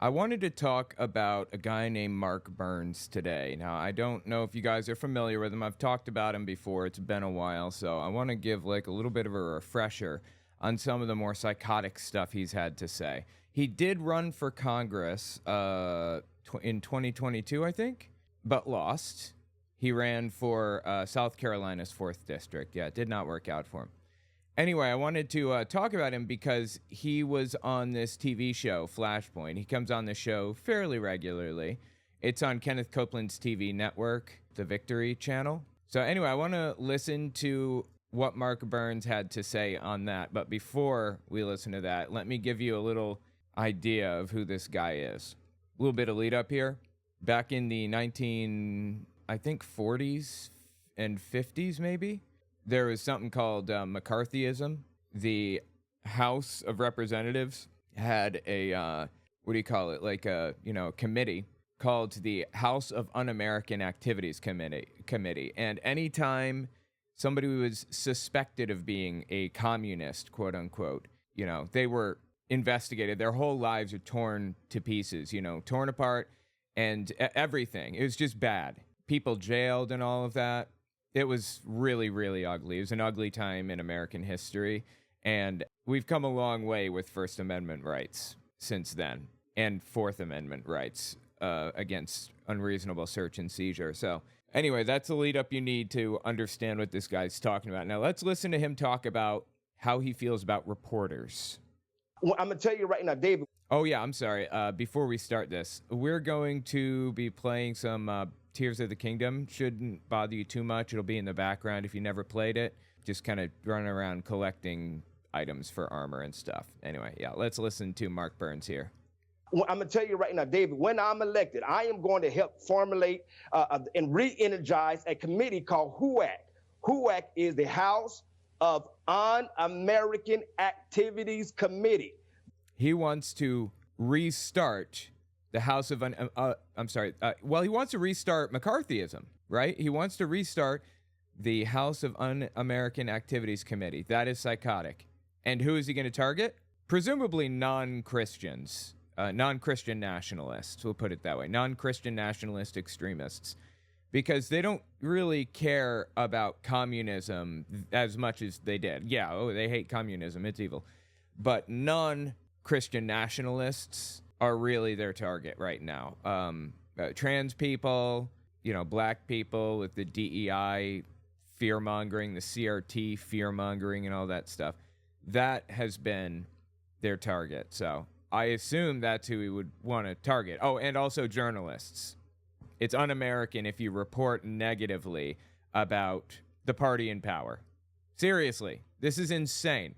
I wanted to talk about a guy named Mark Burns today. Now, I don't know if you guys are familiar with him. I've talked about him before. It's been a while, so I want to give like a little bit of a refresher on some of the more psychotic stuff he's had to say. He did run for Congress in 2022, I think, but lost. He ran for South Carolina's 4th District. Yeah, it did not work out for him. Anyway, I wanted to talk about him because he was on this TV show, Flashpoint. He comes on the show fairly regularly. It's on Kenneth Copeland's TV network, the Victory channel. So anyway, I want to listen to what Mark Burns had to say on that. But before we listen to that, let me give you a little idea of who this guy is. A little bit of lead up here. Back in the 40s and 50s, maybe, there was something called McCarthyism. The House of Representatives had a, committee called the House of Un-American Activities Committee. And anytime somebody was suspected of being a communist, quote unquote, they were investigated. Their whole lives are torn to pieces, torn apart and everything. It was just bad. People jailed and all of that. It was really, really ugly. It was an ugly time in American history, and we've come a long way with First Amendment rights since then, and Fourth Amendment rights against unreasonable search and seizure. So anyway, that's the lead up you need to understand what this guy's talking about. Now let's listen to him talk about how he feels about reporters. Well, I'm going to tell you right now, David. Oh, yeah, I'm sorry. Before we start this, we're going to be playing some Tears of the Kingdom. Shouldn't bother you too much. It'll be in the background if you never played it. Just kind of running around collecting items for armor and stuff. Anyway, yeah, let's listen to Mark Burns here. Well, I'm going to tell you right now, David, when I'm elected, I am going to help formulate and re-energize a committee called HUAC. HUAC is the House of Un-American Activities Committee. He wants to restart the House of, he wants to restart McCarthyism, right? He wants to restart the House of Un-American Activities Committee. That is psychotic. And who is he going to target? Presumably non-Christians, non-Christian nationalists, we'll put it that way, non-Christian nationalist extremists, because they don't really care about communism as much as they did. Yeah, they hate communism, it's evil. But non-Christian nationalists are really their target right now. Trans people, black people with the DEI fear-mongering, the CRT fear-mongering and all that stuff. That has been their target. So I assume that's who we would want to target. Oh, and also journalists. It's un-American if you report negatively about the party in power. Seriously, this is insane.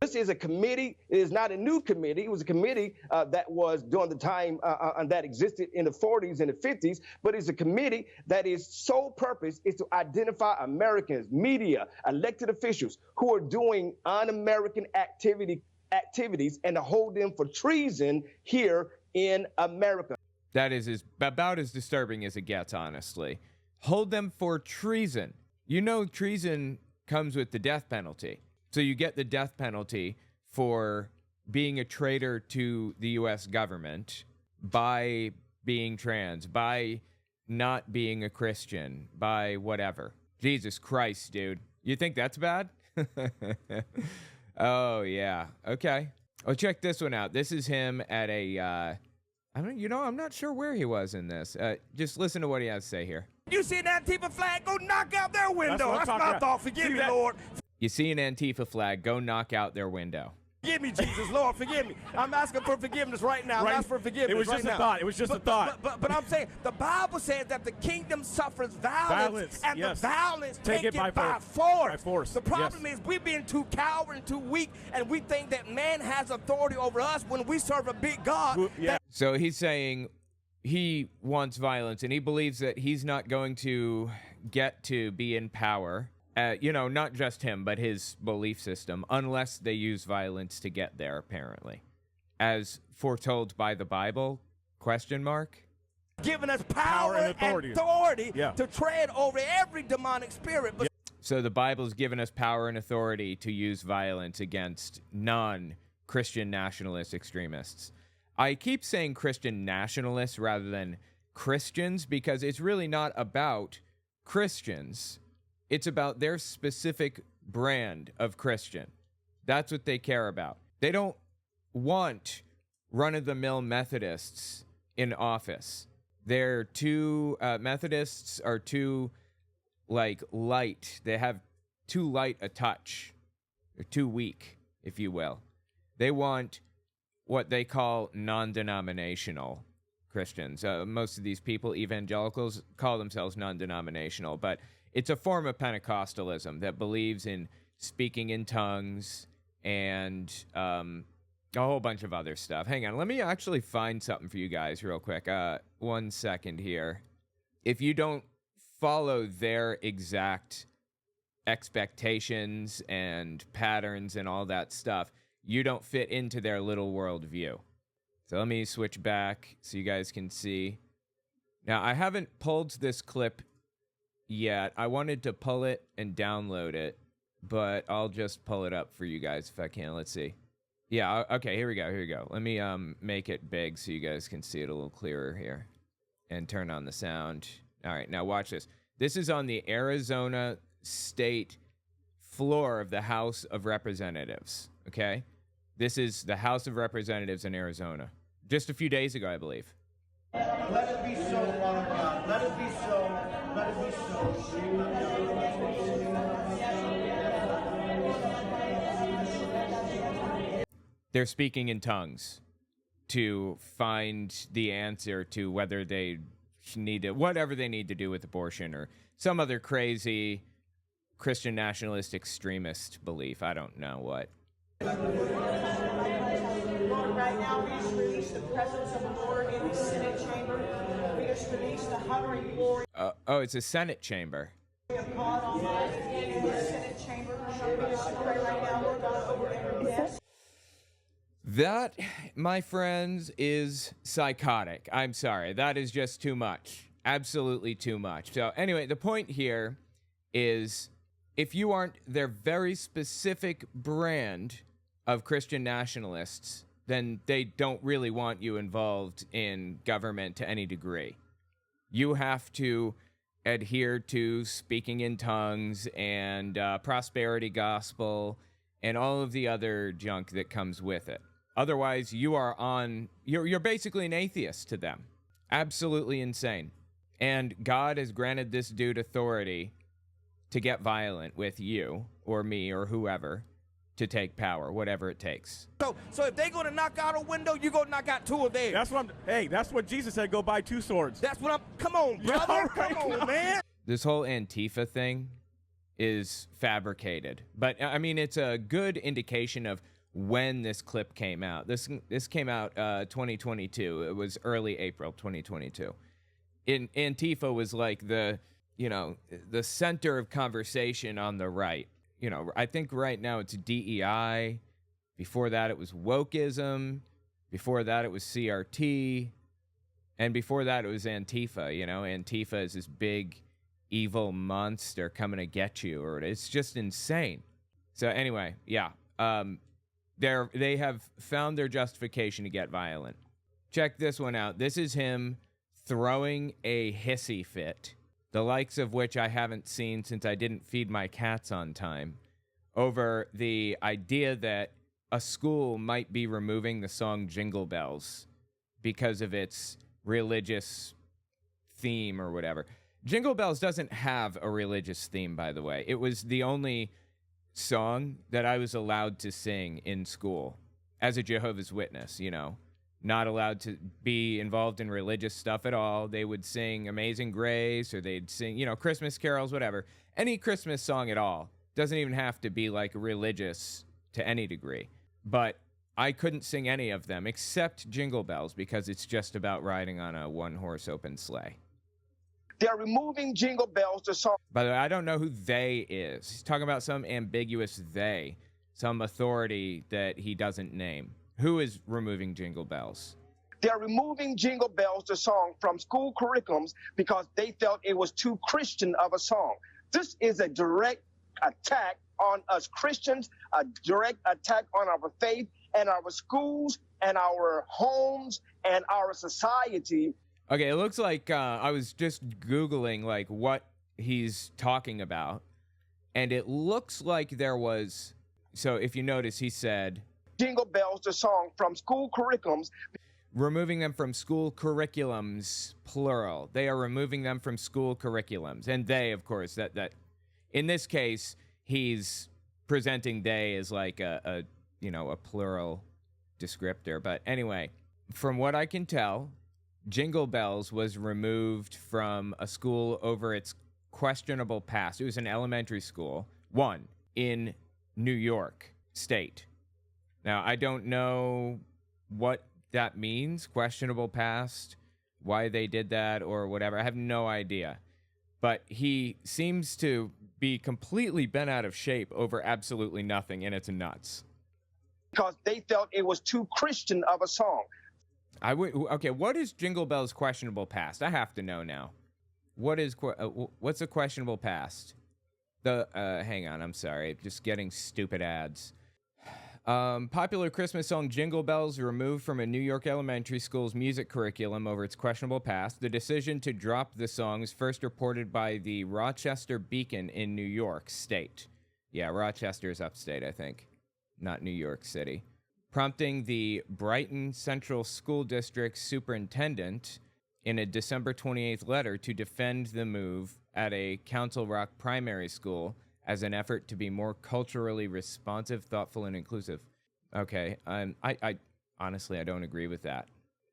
This is a committee. It is not a new committee. It was a committee that was during the time that existed in the 40s and the 50s, but it's a committee that is sole purpose is to identify Americans, media, elected officials who are doing un-American activities and to hold them for treason here in America. That is about as disturbing as it gets, honestly. Hold them for treason. Treason comes with the death penalty. So you get the death penalty for being a traitor to the U.S. government by being trans, by not being a Christian, by whatever. Jesus Christ, dude. You think that's bad? Oh, yeah. Okay. Oh, check this one out. This is him at a, I'm not sure where he was in this. Just listen to what he has to say here. You see an Antifa flag, go knock out their window. That's my thought. Forgive me, Lord. You see an Antifa flag, go knock out their window. Forgive me, Jesus, Lord, forgive me. I'm asking for forgiveness right now. I'm asking for forgiveness It was just right a thought. It was just a thought. But I'm saying the Bible says that the kingdom suffers violence and yes. the violence take it by force. The problem is we're being too coward and too weak, and we think that man has authority over us when we serve a big God. Yeah. So he's saying he wants violence, and he believes that he's not going to get to be in power. Not just him, but his belief system, unless they use violence to get there, apparently. As foretold by the Bible, ? Giving us power and authority to tread over every demonic spirit. But So the Bible's given us power and authority to use violence against non-Christian nationalist extremists. I keep saying Christian nationalists rather than Christians because it's really not about Christians. It's about their specific brand of Christian. That's what they care about. They don't want run-of-the-mill Methodists in office. They're too, Methodists are too, light. They have too light a touch. They're too weak, if you will. They want what they call non-denominational Christians. Most of these people, evangelicals, call themselves non-denominational, but it's a form of Pentecostalism that believes in speaking in tongues and a whole bunch of other stuff. Hang on, let me actually find something for you guys real quick. 1 second here. If you don't follow their exact expectations and patterns and all that stuff, you don't fit into their little world view. So let me switch back so you guys can see. Now, I haven't pulled this clip yet. I wanted to pull it and download it, but I'll just pull it up for you guys if I can. Let's see. Yeah, okay, here we go. Let me make it big so you guys can see it a little clearer here and turn on the sound. All right, now watch this. This is on the Arizona state floor of the House of Representatives, okay? This is the House of Representatives in Arizona. Just a few days ago, I believe. Let it be so, Father God. Let it be so. Let it be so. They're speaking in tongues to find the answer to whether they need to, whatever they need to do with abortion or some other crazy Christian nationalist extremist belief. I don't know what. Lord, right now we just release the presence of the Lord in the Senate chamber. We just release the hovering glory It's a Senate chamber. of God Almighty in the Senate chamber. We just pray right now, Lord God, over every desk. That, my friends, is psychotic. I'm sorry. That is just too much. Absolutely too much. So anyway, the point here is if you aren't their very specific brand of Christian nationalists, then they don't really want you involved in government to any degree. You have to adhere to speaking in tongues and prosperity gospel and all of the other junk that comes with it. Otherwise, you're basically an atheist to them. Absolutely insane. And God has granted this dude authority to get violent with you or me or whoever to take power, whatever it takes. So if they're going to knock out a window, you're going to knock out two of theirs. That's what Jesus said, go buy 2 swords. Come on, brother. Come on, man. This whole Antifa thing is fabricated. But, I mean, it's a good indication of when this clip came out. This came out 2022. It was early April 2022. Antifa was like the center of conversation on the right. I think right now it's DEI. Before that, it was wokeism. Before that, it was CRT. And before that, it was Antifa. Antifa is this big, evil monster coming to get you. Or it's just insane. So anyway, yeah. They have found their justification to get violent. Check this one out. This is him throwing a hissy fit, the likes of which I haven't seen since I didn't feed my cats on time, over the idea that a school might be removing the song Jingle Bells because of its religious theme or whatever. Jingle Bells doesn't have a religious theme, by the way. It was the only song that I was allowed to sing in school as a Jehovah's Witness, not allowed to be involved in religious stuff at all. They would sing Amazing Grace or they'd sing, Christmas carols, whatever. Any Christmas song at all. Doesn't even have to be like religious to any degree. But I couldn't sing any of them except Jingle Bells because it's just about riding on a one-horse open sleigh. They're removing Jingle Bells, the song. By the way, I don't know who they is. He's talking about some ambiguous they, some authority that he doesn't name. Who is removing Jingle Bells? They're removing Jingle Bells, the song, from school curriculums because they felt it was too Christian of a song. This is a direct attack on us Christians, a direct attack on our faith. and our schools and our homes and our society. Okay, it looks like I was just Googling like what he's talking about, and it looks like there was, so if you notice, he said, Jingle Bells, the song, from school curriculums. Removing them from school curriculums, plural. They are removing them from school curriculums. And they, of course, that in this case, he's presenting they as like a plural descriptor. But anyway, from what I can tell, Jingle Bells was removed from a school over its questionable past. It was an elementary school, one, in New York State. Now, I don't know what that means, questionable past, why they did that or whatever. I have no idea. But he seems to be completely bent out of shape over absolutely nothing, and it's nuts. Because they felt it was too Christian of a song. Okay, what is Jingle Bells' questionable past? I have to know now. What's a questionable past? Hang on, I'm sorry. Just getting stupid ads. Popular Christmas song Jingle Bells removed from a New York elementary school's music curriculum over its questionable past. The decision to drop the song was first reported by the Rochester Beacon in New York State. Yeah, Rochester is upstate, I think, not New York City. Prompting the Brighton Central School District superintendent in a December 28th letter to defend the move at a Council Rock primary school as an effort to be more culturally responsive, thoughtful, and inclusive. Okay, I honestly, I don't agree with that.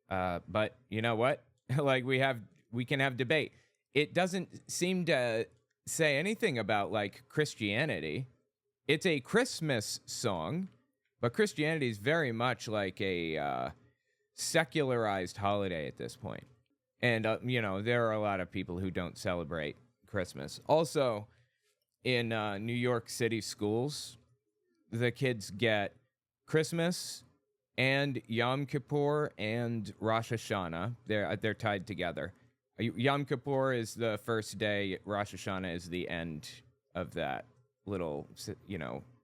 But you know what? Like, we can have debate. It doesn't seem to say anything about, like, Christianity. It's a Christmas song, but Christianity is very much like a secularized holiday at this point. And, there are a lot of people who don't celebrate Christmas. Also, in New York City schools, the kids get Christmas and Yom Kippur and Rosh Hashanah. They're tied together. Yom Kippur is the first day. Rosh Hashanah is the end of that little,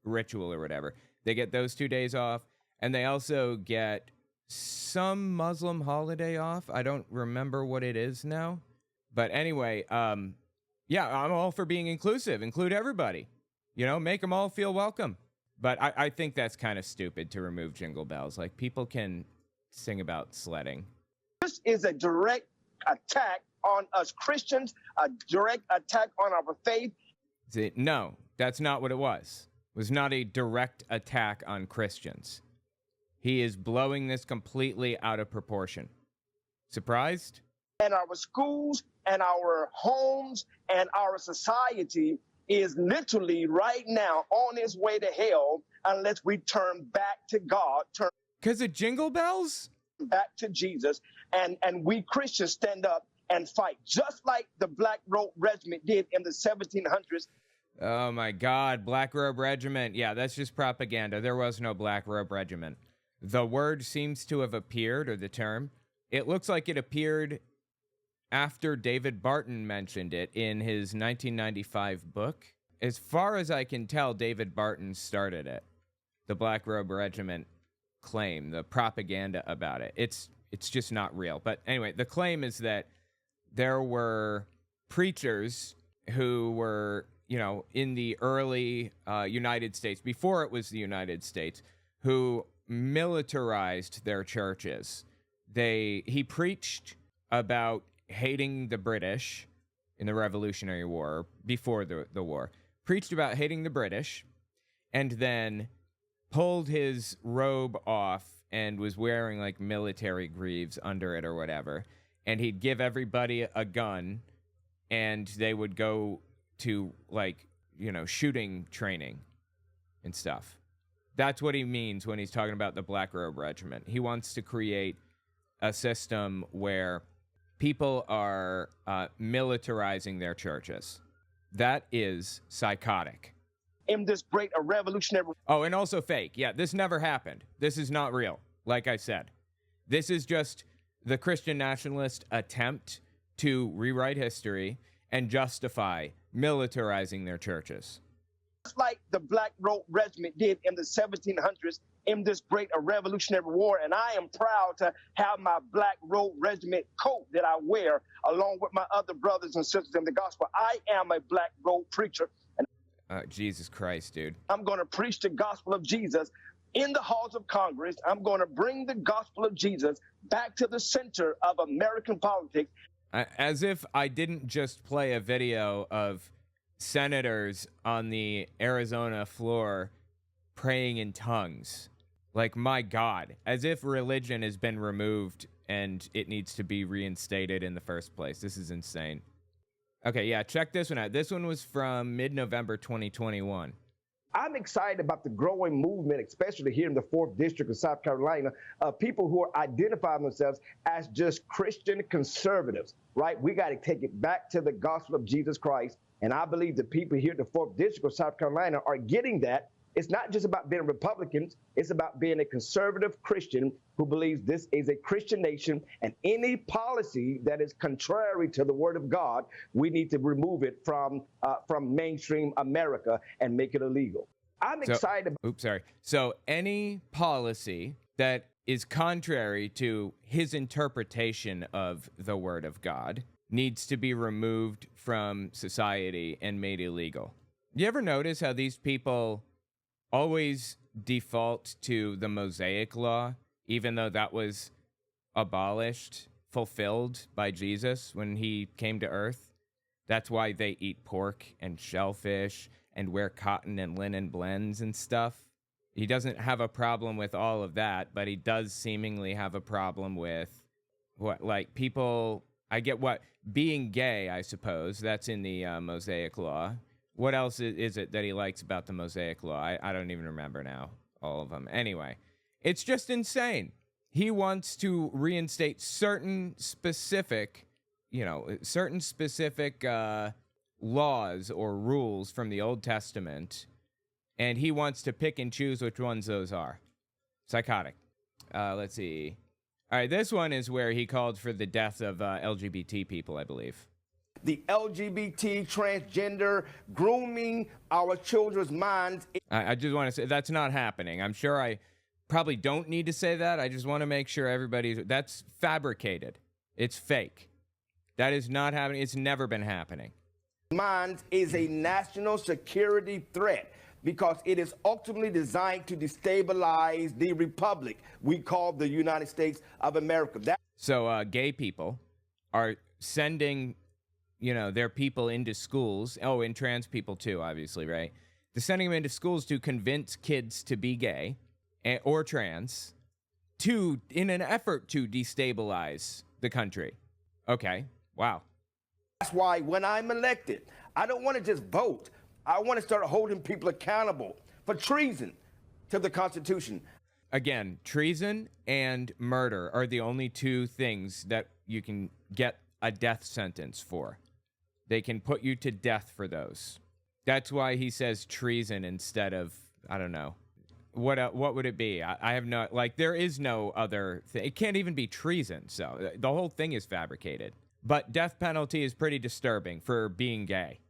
ritual or whatever. They get those 2 days off, and they also get some Muslim holiday off. I don't remember what it is now. But anyway, yeah, I'm all for being inclusive. Include everybody. Make them all feel welcome. But I think that's kind of stupid to remove Jingle Bells. Like, people can sing about sledding. This is a direct attack on us Christians, a direct attack on our faith. No, that's not what it was. It was not a direct attack on Christians. He is blowing this completely out of proportion. Surprised? And our schools and our homes and our society is literally right now on its way to hell unless we turn back to God, turn because of Jingle Bells? Back to Jesus, and we Christians stand up and fight, just like the Black Robe Regiment did in the 1700s. Oh my God, Black Robe Regiment. Yeah, that's just propaganda. There was no Black Robe Regiment. The word seems to have appeared, or the term. It looks like it appeared after David Barton mentioned it in his 1995 book. As far as I can tell, David Barton started it. The Black Robe Regiment claim, the propaganda about it. It's just not real. But anyway, the claim is that there were preachers who were, in the early United States, before it was the United States, who militarized their churches. He preached about hating the British in the Revolutionary War, before the war, preached about hating the British, and then pulled his robe off and was wearing like military greaves under it or whatever. And he'd give everybody a gun, and they would go to shooting training and stuff. That's what he means when he's talking about the Black Robe Regiment. He wants to create a system where people are militarizing their churches. That is psychotic. In this great revolutionary... Oh, and also fake. Yeah, this never happened. This is not real, like I said. This is just the Christian nationalist attempt to rewrite history and justify militarizing their churches. Just like the Black Robe Regiment did in the 1700s in this great revolutionary war. And I am proud to have my Black Robe Regiment coat that I wear along with my other brothers and sisters in the gospel. I am a Black Robe preacher. And Jesus Christ, dude. I'm going to preach the gospel of Jesus in the halls of Congress. I'm going to bring the gospel of Jesus back to the center of American politics. As if I didn't just play a video of senators on the Arizona floor praying in tongues. Like, my God, as if religion has been removed and it needs to be reinstated in the first place. This is insane. Okay, yeah, check this one out. This one was from mid-November 2021. I'm excited about the growing movement, especially here in the 4th District of South Carolina, of people who are identifying themselves as just Christian conservatives, right? We got to take it back to the gospel of Jesus Christ. And I believe the people here in the 4th District of South Carolina are getting that. It's not just about being Republicans. It's about being a conservative Christian who believes this is a Christian nation, and any policy that is contrary to the word of God, we need to remove it from mainstream America and make it illegal. I'm excited. So any policy that is contrary to his interpretation of the word of God needs to be removed from society and made illegal. You ever notice how these people always default to the Mosaic Law, even though that was abolished, fulfilled by Jesus when he came to earth? That's why they eat pork and shellfish and wear cotton and linen blends and stuff. He doesn't have a problem with all of that, but he does seemingly have a problem with people, I get being gay, I suppose. That's in the Mosaic Law. What else is it that he likes about the Mosaic Law? I don't even remember now, all of them. Anyway, it's just insane. He wants to reinstate certain specific laws or rules from the Old Testament, and he wants to pick and choose which ones those are. Psychotic. Let's see. All right, this one is where he called for the death of LGBT people, I believe. The LGBT, transgender, grooming our children's minds. I just want to say that's not happening. I'm sure I probably don't need to say that. I just want to make sure that's fabricated. It's fake. That is not happening. It's never been happening. Minds is a national security threat because it is ultimately designed to destabilize the republic we call the United States of America. So gay people are sending their people into schools. Oh, and trans people too, obviously, right? They're sending them into schools to convince kids to be gay or trans in an effort to destabilize the country. Okay, wow. That's why when I'm elected, I don't want to just vote. I want to start holding people accountable for treason to the Constitution. Again, treason and murder are the only two things that you can get a death sentence for. They can put you to death for those. That's why he says treason instead of, I don't know. What would it be? I have no, there is no other thing. It can't even be treason, so the whole thing is fabricated. But death penalty is pretty disturbing for being gay.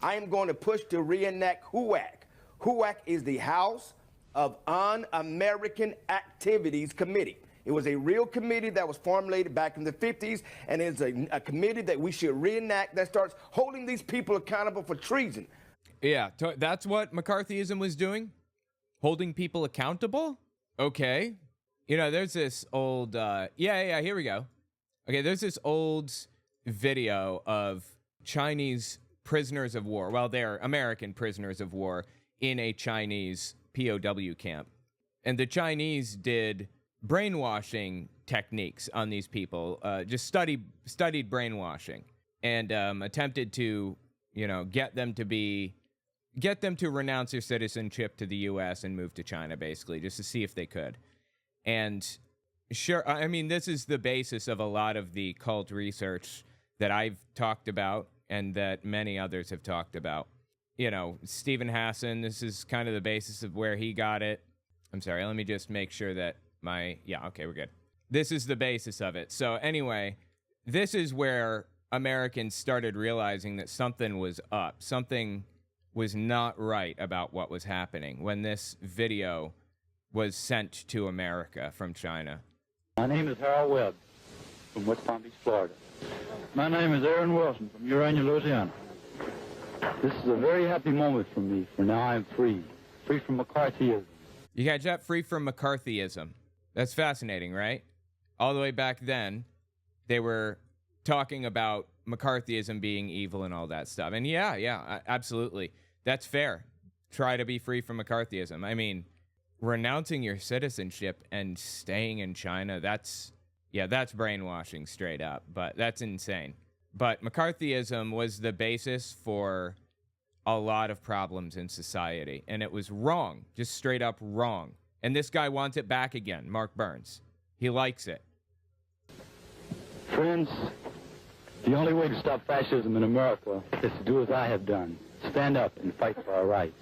I am going to push to reenact HUAC. HUAC is the House of Un-American Activities Committee. It was a real committee that was formulated back in the 50s, and it's a committee that we should reenact that starts holding these people accountable for treason. Yeah, that's what McCarthyism was doing? Holding people accountable? Okay. There's this old, here we go. Okay, there's this old video of Chinese prisoners of war. Well, they're American prisoners of war in a Chinese POW camp. And the Chinese did brainwashing techniques on these people, just studied brainwashing and attempted to, get them to renounce their citizenship to the U.S. and move to China, basically, just to see if they could. And sure, I mean, this is the basis of a lot of the cult research that I've talked about and that many others have talked about. Stephen Hassan, this is kind of the basis of where he got it. I'm sorry, let me just make sure that okay, we're good. This is the basis of it. So anyway, this is where Americans started realizing that something was up. Something was not right about what was happening when this video was sent to America from China. My name is Harold Webb from West Palm Beach, Florida. My name is Aaron Wilson from Urania, Louisiana. This is a very happy moment for me, for now I am free from McCarthyism. You catch that? Free from McCarthyism. That's fascinating, right? All the way back then, they were talking about McCarthyism being evil and all that stuff. And yeah, absolutely. That's fair. Try to be free from McCarthyism. I mean, renouncing your citizenship and staying in China, that's brainwashing straight up, but that's insane. But McCarthyism was the basis for a lot of problems in society, and it was wrong, just straight up wrong. And this guy wants it back again, Mark Burns. He likes it. Friends, the only way to stop fascism in America is to do as I have done. Stand up and fight for our rights.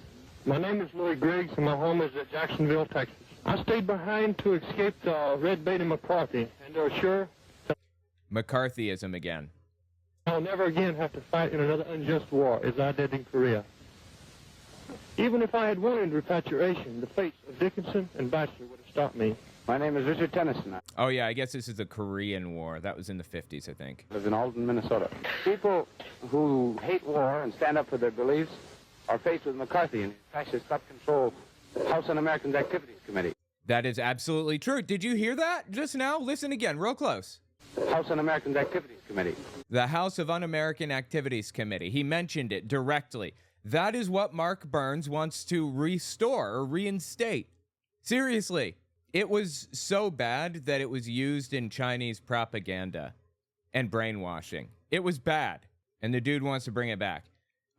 My name is Louis Griggs, and my home is at Jacksonville, Texas. I stayed behind to escape the Red Bait and McCarthy, and they're sure that McCarthyism again. I'll never again have to fight in another unjust war as I did in Korea. Even if I had wanted repatriation, the fates of Dickinson and Batchelor would have stopped me. My name is Richard Tennyson. Oh, yeah, I guess this is the Korean War. That was in the 50s, I think. I live in Alden, Minnesota. People who hate war and stand up for their beliefs are faced with McCarthy and his fascist up-control House Un-American Activities Committee. That is absolutely true. Did you hear that just now? Listen again, real close. House Un-American Activities Committee. The House of Un-American Activities Committee. He mentioned it directly. That is what Mark Burns wants to restore or reinstate. Seriously. It was so bad that it was used in Chinese propaganda and brainwashing. It was bad, and the dude wants to bring it back.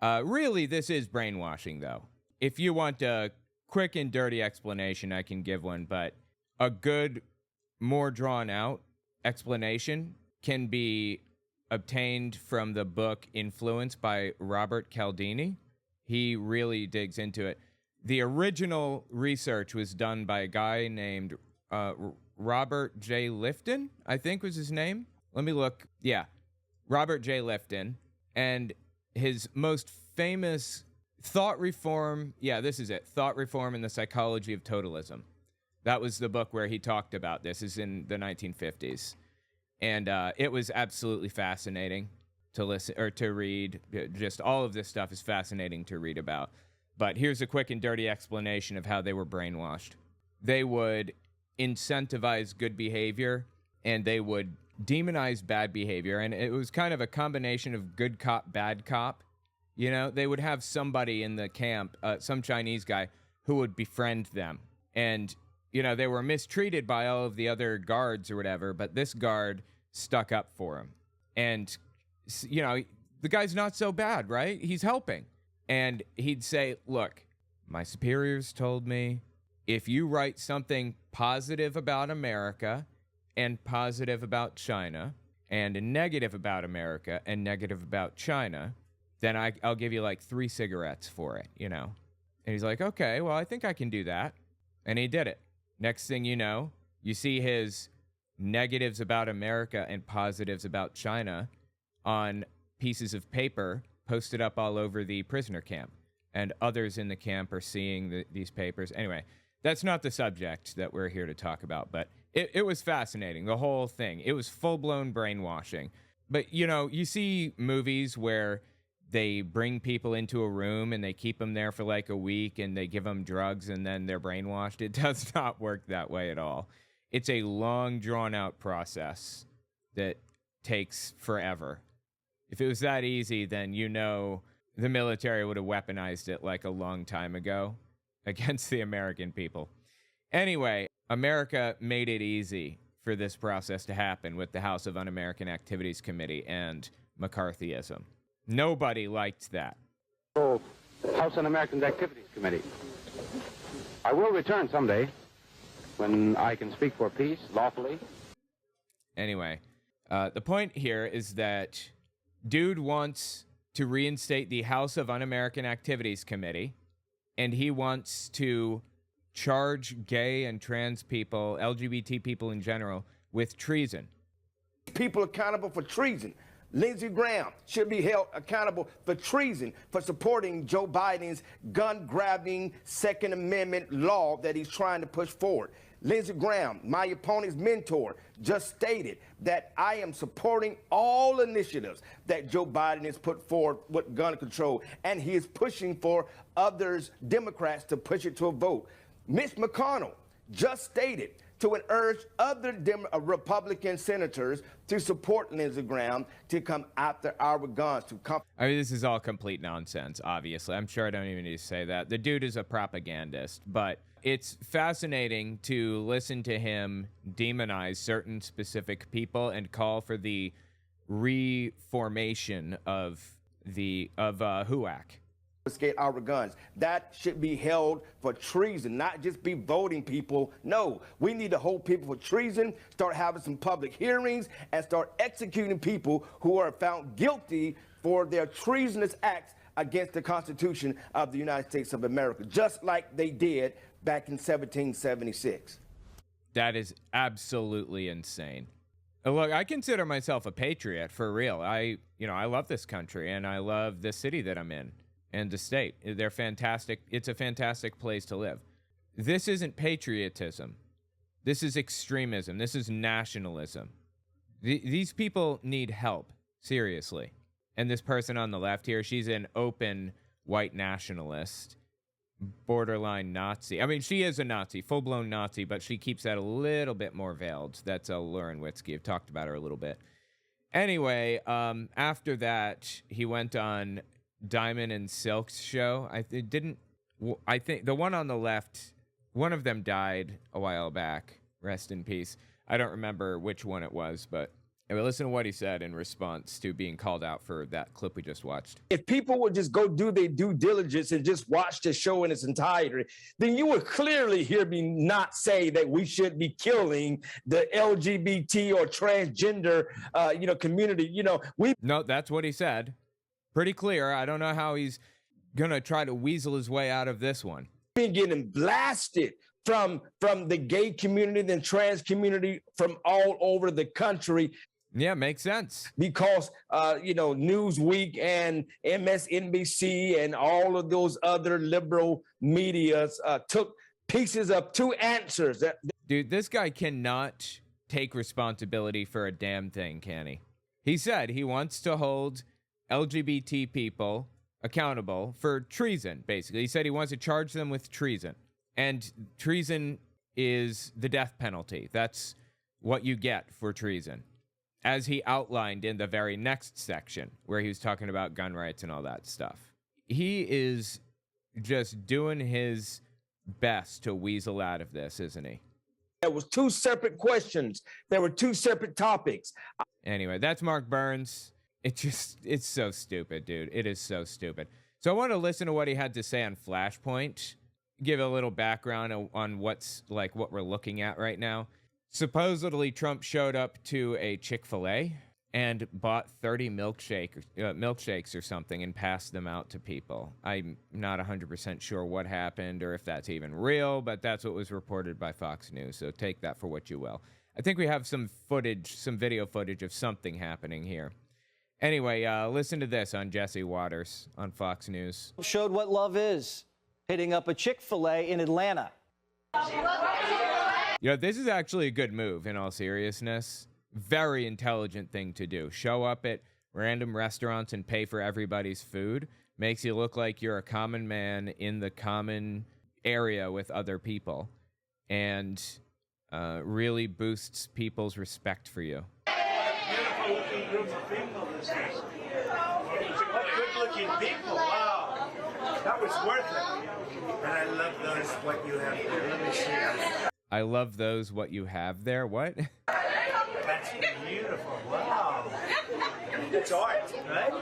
Really, this is brainwashing, though. If you want a quick and dirty explanation, I can give one, but a good, more drawn-out explanation can be obtained from the book Influence by Robert Cialdini. He really digs into it. The original research was done by a guy named Robert J. Lifton, I think was his name. Let me look. Yeah, Robert J. Lifton. And his most famous thought reform, this is it, Thought Reform and the Psychology of Totalism. That was the book where he talked about this. Is in the 1950s. And it was absolutely fascinating to listen or to read. Just all of this stuff is fascinating to read about. But here's a quick and dirty explanation of how they were brainwashed. They would incentivize good behavior, and they would demonize bad behavior. And it was kind of a combination of good cop, bad cop. You know, they would have somebody in the camp, some Chinese guy, who would befriend them. And, you know, they were mistreated by all of the other guards or whatever, but this guard stuck up for him. And, you know, the guy's not so bad, right? He's helping. And he'd say, look, my superiors told me if you write something positive about America and positive about China and negative about America and negative about China, then I'll give you like 3 cigarettes for it, you know. And he's like, okay, well, I think I can do that. And he did it. Next thing you know, you see his negatives about America and positives about China on pieces of paper posted up all over the prisoner camp, and others in the camp are seeing these papers. Anyway, that's not the subject that we're here to talk about, but it was fascinating, the whole thing. It was full-blown brainwashing. But, you know, you see movies where they bring people into a room and they keep them there for like a week and they give them drugs and then they're brainwashed. It does not work that way at all. It's a long, drawn-out process that takes forever. If it was that easy, then you know the military would have weaponized it like a long time ago against the American people. Anyway, America made it easy for this process to happen with the House of Un-American Activities Committee and McCarthyism. Nobody liked that. House Un-American Activities Committee. I will return someday when I can speak for peace lawfully. Anyway, the point here is that dude wants to reinstate the House of Un-American Activities Committee, and he wants to charge gay and trans people, LGBT people in general, with treason. People accountable for treason. Lindsey Graham should be held accountable for treason for supporting Joe Biden's gun-grabbing Second Amendment law that he's trying to push forward. Lindsey Graham, my opponent's mentor, just stated that I am supporting all initiatives that Joe Biden has put forward with gun control, and he is pushing for others, Democrats, to push it to a vote. Mitch McConnell just stated to urge other Republican senators to support Lindsey Graham to come after our guns. I mean, this is all complete nonsense, obviously. I'm sure I don't even need to say that. The dude is a propagandist, but it's fascinating to listen to him demonize certain specific people and call for the reformation of HUAC. Our guns. That should be held for treason, not just be voting people. No, we need to hold people for treason, start having some public hearings, and start executing people who are found guilty for their treasonous acts against the Constitution of the United States of America, just like they did back in 1776. That is absolutely insane. Look, I consider myself a patriot for real. I love this country and I love the city that I'm in. And the state. They're fantastic. It's a fantastic place to live. This isn't patriotism. This is extremism. This is nationalism. These people need help, seriously. And this person on the left here, she's an open white nationalist, borderline Nazi. I mean, she is a Nazi, full-blown Nazi, but she keeps that a little bit more veiled. That's Lauren Witzke. I've talked about her a little bit. Anyway, after that, he went on Diamond and Silk's show. I think the one on the left, one of them died a while back. Rest in peace. I don't remember which one it was, but anyway, listen to what he said in response to being called out for that clip we just watched. If people would just go do their due diligence and just watch the show in its entirety, then you would clearly hear me not say that we should be killing the LGBT or transgender, community. No, that's what he said. Pretty clear. I don't know how he's going to try to weasel his way out of this one. Been getting blasted from the gay community, the trans community, from all over the country. Yeah, makes sense. Because, Newsweek and MSNBC and all of those other liberal medias took pieces of two answers. Dude, this guy cannot take responsibility for a damn thing, can he? He said he wants to hold LGBT people accountable for treason, basically. He said he wants to charge them with treason. And treason is the death penalty. That's what you get for treason, as he outlined in the very next section where he was talking about gun rights and all that stuff. He is just doing his best to weasel out of this, isn't he? There was two separate questions. There were two separate topics. Anyway, that's Mark Burns. It's so stupid, dude. It is so stupid. So I want to listen to what he had to say on Flashpoint, give a little background on what we're looking at right now. Supposedly, Trump showed up to a Chick-fil-A and bought 30 milkshakes or something and passed them out to people. I'm not 100% sure what happened or if that's even real, but that's what was reported by Fox News, so take that for what you will. I think we have some video footage of something happening here. Anyway, listen to this on Jesse Waters on Fox News. Showed what love is, hitting up a Chick-fil-A in Atlanta. This is actually a good move, in all seriousness. Very intelligent thing to do. Show up at random restaurants and pay for everybody's food. Makes you look like you're a common man in the common area with other people. And really boosts people's respect for you. Beautiful looking group of people this is. What good looking people, wow. That was worth it. And I love those, what you have there. Let me see. I love those, what you have there. What? That's beautiful, wow. It's art, right?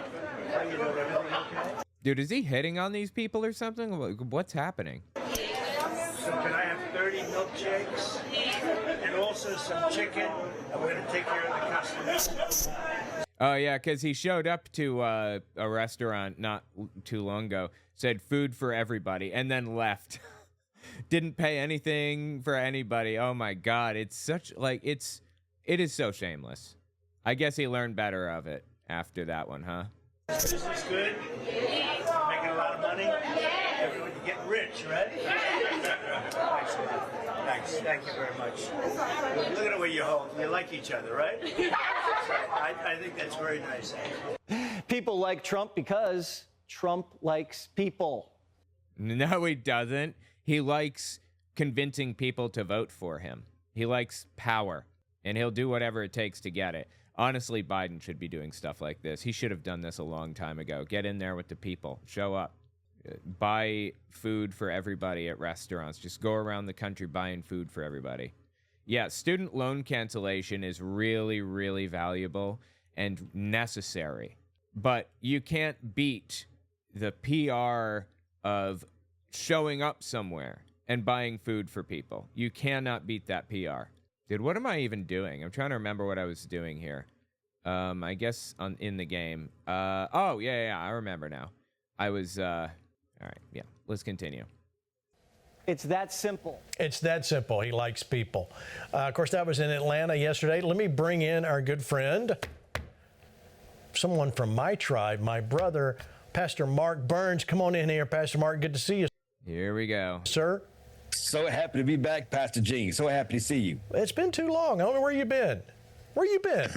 How you doing, everything okay? Dude, is he hitting on these people or something? What's happening? So can I have 30 milkshakes? And also some chicken, and we're going to take care of the customers. Oh, yeah, because he showed up to a restaurant not too long ago, said food for everybody, and then left. Didn't pay anything for anybody. Oh, my God. It's such, it is so shameless. I guess he learned better of it after that one, huh? Is this good? Making a lot of money? Everyone getting rich, right? Thanks. Thank you very much. Look at the way you hold. You like each other, right? I think that's very nice. People like Trump because Trump likes people. No, he doesn't. He likes convincing people to vote for him. He likes power, and he'll do whatever it takes to get it. Honestly, Biden should be doing stuff like this. He should have done this a long time ago. Get in there with the people. Show up. Buy food for everybody at restaurants. Just go around the country buying food for everybody. Yeah, student loan cancellation is really, really valuable and necessary. But you can't beat the PR of showing up somewhere and buying food for people. You cannot beat that PR. Dude, what am I even doing? I'm trying to remember what I was doing here. I guess in the game. Yeah, I remember now. I was, all right, yeah, let's continue. It's that simple. It's that simple. He likes people. Of course, that was in Atlanta yesterday. Let me bring in our good friend, someone from my tribe, my brother, Pastor Mark Burns. Come on in here, Pastor Mark. Good to see you. Here we go. Sir? So happy to be back, Pastor Gene. So happy to see you. It's been too long. I don't know where you've been. Where you been?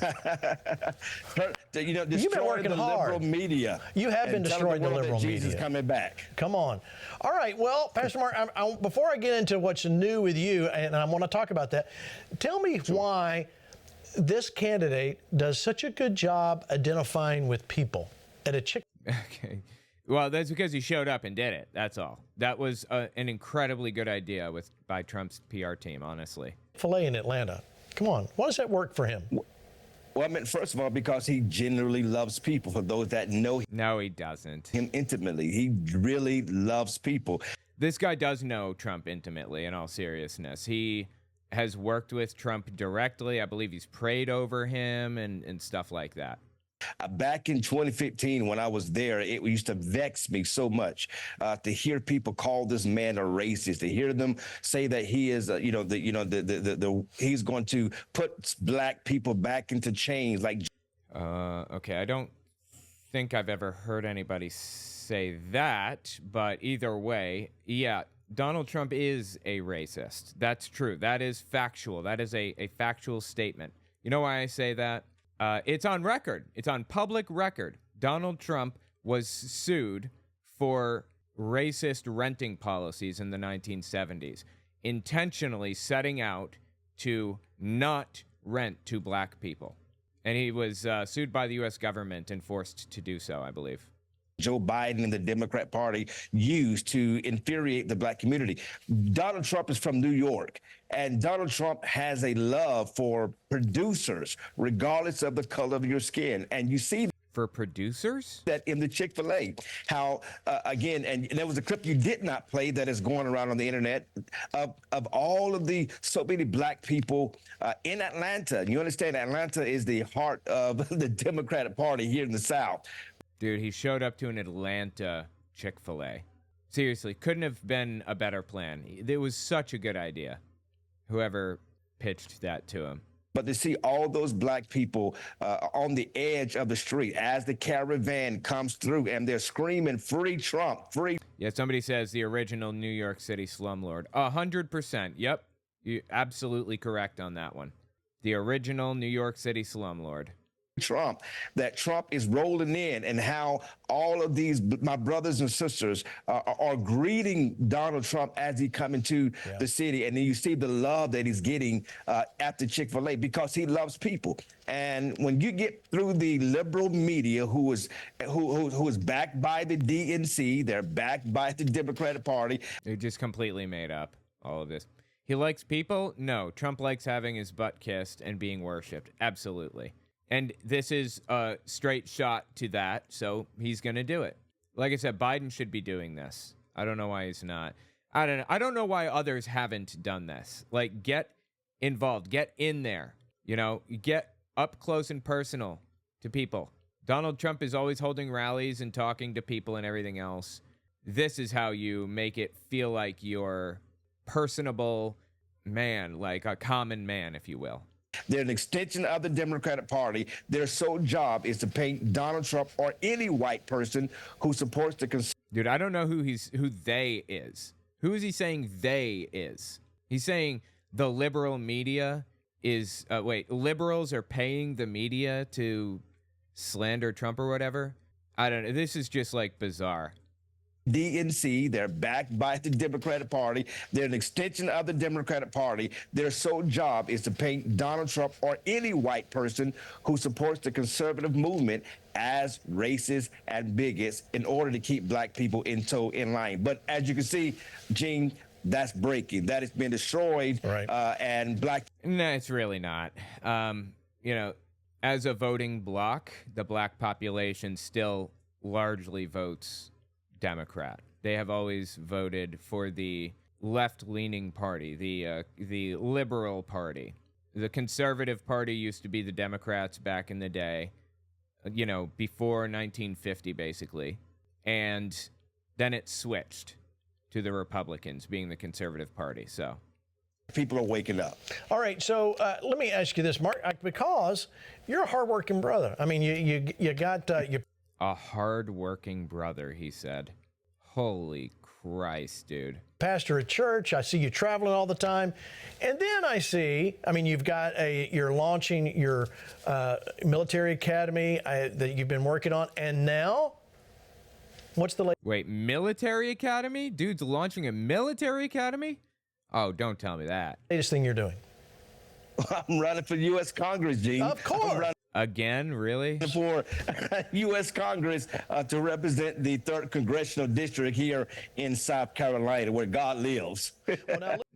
You've been working hard. Liberal media. You have been destroying the liberal media. Jesus coming back. Come on. All right. Well, Pastor Mark, before I get into what's new with you, and I want to talk about that, tell me why this candidate does such a good job identifying with people at a Okay. Well, that's because he showed up and did it. That's all. That was an incredibly good idea by Trump's PR team, honestly. Chick-fil-A in Atlanta. Come on. Why does that work for him? Well, I mean, first of all, because he genuinely loves people. For those that know him. No, he doesn't. Him intimately. He really loves people. This guy does know Trump intimately, in all seriousness. He has worked with Trump directly. I believe he's prayed over him and stuff like that. Back in 2015, when I was there, it used to vex me so much to hear people call this man a racist, to hear them say that he is, he's going to put black people back into chains. Like, okay, I don't think I've ever heard anybody say that, but either way, yeah, Donald Trump is a racist. That's true. That is factual. That is a factual statement. You know why I say that? It's on record. It's on public record. Donald Trump was sued for racist renting policies in the 1970s, intentionally setting out to not rent to black people. And he was sued by the U.S. government and forced to do so, I believe. Joe Biden and the Democrat Party used to infuriate the black community. Donald Trump is from New York, and Donald Trump has a love for producers, regardless of the color of your skin. And you see for producers that in the Chick-fil-A, how again, and there was a clip you did not play that is going around on the internet of all of the so many black people in Atlanta. You understand, Atlanta is the heart of the Democratic Party here in the South. Dude, he showed up to an Atlanta Chick-fil-A. Seriously, couldn't have been a better plan. It was such a good idea, whoever pitched that to him. But to see all those black people on the edge of the street as the caravan comes through and they're screaming, "Free Trump, free." Yeah, somebody says the original New York City slumlord. 100%. Yep, you're absolutely correct on that one. The original New York City slumlord. Trump, that Trump is rolling in, and how all of these, my brothers and sisters, are greeting Donald Trump as he come into the city. And then you see the love that he's getting at the Chick-fil-A because he loves people. And when you get through the liberal media, who is backed by the DNC, they're backed by the Democratic Party. They're just completely made up, all of this. He likes people? No. Trump likes having his butt kissed and being worshipped. Absolutely. And this is a straight shot to that, so he's going to do it. Like I said, Biden should be doing this. I don't know why he's not. I don't know why others haven't done this. Like, get involved. Get in there. You know, get up close and personal to people. Donald Trump is always holding rallies and talking to people and everything else. This is how you make it feel like you're personable man, like a common man, if you will. They're an extension of the Democratic Party. Their sole job is to paint Donald Trump or any white person who supports the Dude, I don't know who they is. Who is he saying they is? He's saying the liberal media is liberals are paying the media to slander Trump or whatever. I don't know. This is just like bizarre. DNC. They're backed by the Democratic Party. They're an extension of the Democratic Party. Their sole job is to paint Donald Trump or any white person who supports the conservative movement as racist and bigots in order to keep black people in line. But as you can see, Gene, that's breaking. That has been destroyed. Right. And black. No, it's really not. As a voting bloc, the black population still largely votes Democrat. They have always voted for the left-leaning party, the liberal party. The conservative party used to be the Democrats back in the day, before 1950, basically. And then it switched to the Republicans being the conservative party. So people are waking up. All right, so let me ask you this, Mark, because you're a hardworking brother. I mean, you got a hard-working brother, he said. Holy Christ, dude. Pastor at church. I see you traveling all the time. And then I see, you're launching your military academy that you've been working on. And now, what's the latest? Wait, military academy? Dude's launching a military academy? Oh, don't tell me that. Latest thing you're doing? I'm running for U.S. Congress, Gene. Of course. Again, really? For U.S. Congress to represent the 3rd Congressional District here in South Carolina, where God lives.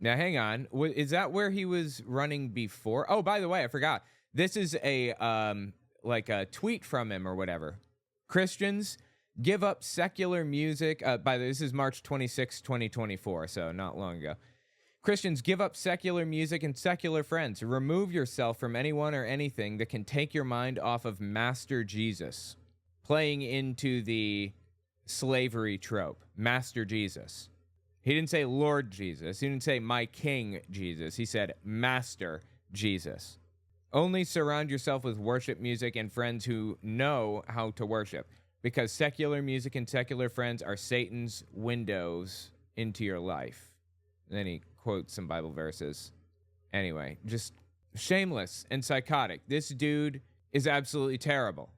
Now, hang on. Is that where he was running before? Oh, by the way, I forgot. This is a tweet from him or whatever. Christians, give up secular music. This is March 26, 2024, so not long ago. Christians, give up secular music and secular friends. Remove yourself from anyone or anything that can take your mind off of Master Jesus. Playing into the slavery trope. Master Jesus. He didn't say Lord Jesus. He didn't say my King Jesus. He said Master Jesus. Only surround yourself with worship music and friends who know how to worship. Because secular music and secular friends are Satan's windows into your life. And then he quotes some Bible verses. Anyway, just shameless and psychotic. This dude is absolutely terrible.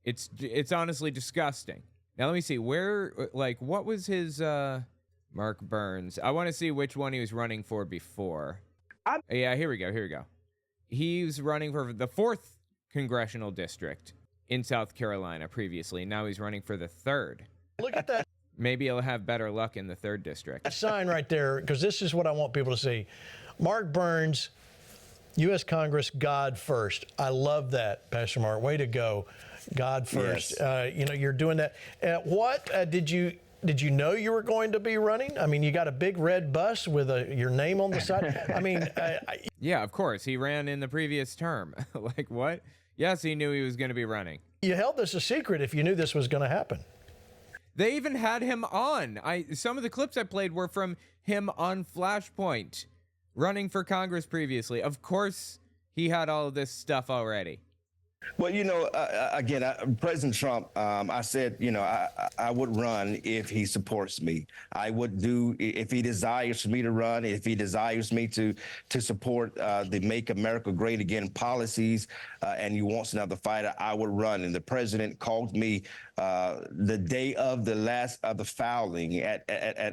It's honestly disgusting. Now let me see what was his Mark Burns. I want to see which one he was running for before. Yeah, here we go. He's running for the 4th congressional district in South Carolina previously. Now he's running for the 3rd. Look at that. Maybe he'll have better luck in the 3rd district. A sign right there, because this is what I want people to see. Mark Burns, U.S. Congress, God first. I love that, Pastor Mark. Way to go. God first. Yes. You're doing that. Did you know you were going to be running? I mean, you got a big red bus with your name on the side. I mean, yeah, of course. He ran in the previous term. Like what? Yes, he knew he was going to be running. You held this a secret if you knew this was going to happen. They even had him on. Some of the clips I played were from him on Flashpoint, running for Congress previously. Of course, he had all of this stuff already. Well, again, President Trump, I said, I would run if he supports me. I would do if he desires for me to run, if he desires me to support the Make America Great Again policies, and he wants another fighter, I would run. And the president called me the day of the filing at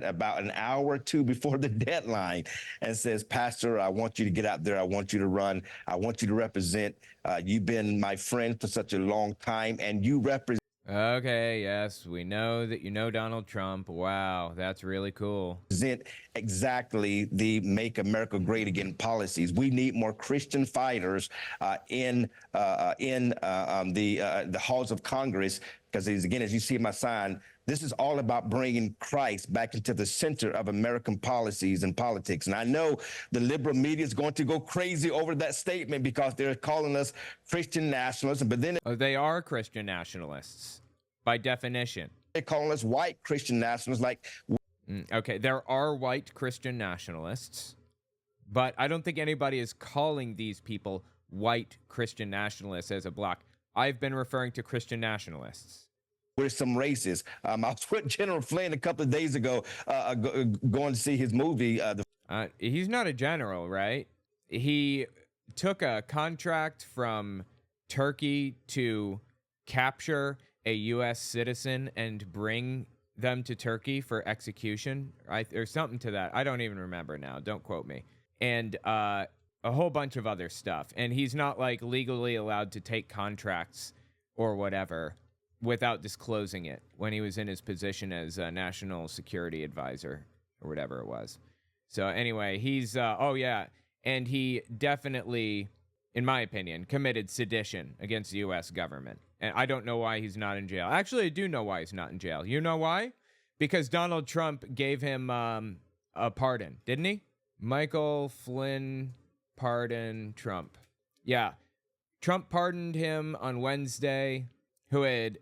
about an hour or two before the deadline and says, Pastor, I want you to get out there. I want you to run. I want you to represent. You've been my friend for such a long time, and you represent. Okay, yes, we know that you know Donald Trump. Wow, that's really cool. Represent exactly the Make America Great Again policies. We need more Christian fighters in the halls of Congress, because again, as you see my sign, this is all about bringing Christ back into the center of American policies and politics. And I know the liberal media is going to go crazy over that statement because they're calling us Christian nationalists. But then they are Christian nationalists by definition. They're calling us white Christian nationalists. Okay, there are white Christian nationalists, but I don't think anybody is calling these people white Christian nationalists as a bloc. I've been referring to Christian nationalists. With some racists. I was with General Flynn a couple of days ago going to see his movie. He's not a general, right? He took a contract from Turkey to capture a U.S. citizen and bring them to Turkey for execution, or something to that. I don't even remember now. Don't quote me. And a whole bunch of other stuff. And he's not like legally allowed to take contracts or whatever without disclosing it when he was in his position as a national security advisor or whatever it was. So anyway, he's, and he definitely, in my opinion, committed sedition against the U.S. government. And I don't know why he's not in jail. Actually, I do know why he's not in jail. You know why? Because Donald Trump gave him a pardon, didn't he? Michael Flynn pardon Trump. Yeah. Trump pardoned him on Wednesday, who had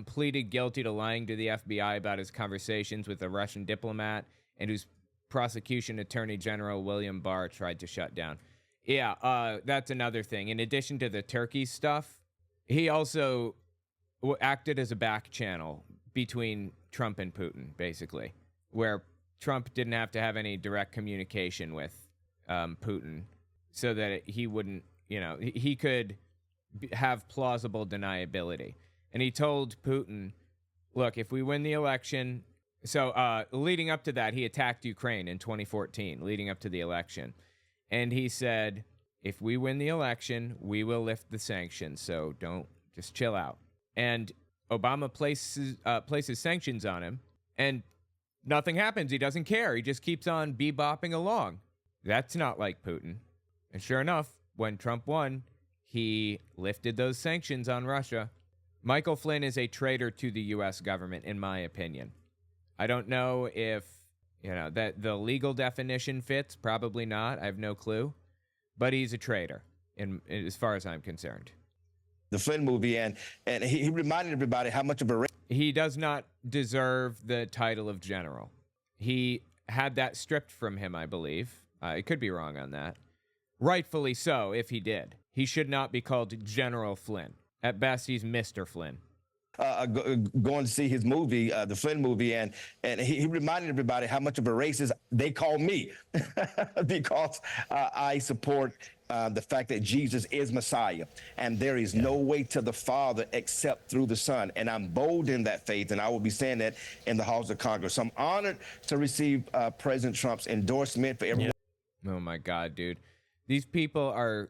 pleaded guilty to lying to the FBI about his conversations with a Russian diplomat and whose prosecution attorney general William Barr tried to shut down. Yeah, that's another thing. In addition to the Turkey stuff, he also acted as a back channel between Trump and Putin, basically, where Trump didn't have to have any direct communication with Putin so that he wouldn't, he could have plausible deniability. And he told Putin, look, if we win the election... So leading up to that, he attacked Ukraine in 2014, leading up to the election. And he said, if we win the election, we will lift the sanctions. So just chill out. And Obama places sanctions on him, and nothing happens. He doesn't care. He just keeps on bebopping along. That's not like Putin. And sure enough, when Trump won, he lifted those sanctions on Russia. Michael Flynn is a traitor to the U.S. government, in my opinion. I don't know if, that the legal definition fits. Probably not. I have no clue. But he's a traitor, as far as I'm concerned. The Flynn movie, and he reminded everybody how much of a... He does not deserve the title of general. He had that stripped from him, I believe. I could be wrong on that. Rightfully so, if he did. He should not be called General Flynn. At best, he's Mr. Flynn. Going to see his movie, the Flynn movie, and he reminded everybody how much of a racist they call me because I support the fact that Jesus is Messiah, and there is no way to the Father except through the Son. And I'm bold in that faith, and I will be saying that in the halls of Congress. So I'm honored to receive President Trump's endorsement for everyone. Oh my God, dude. These people are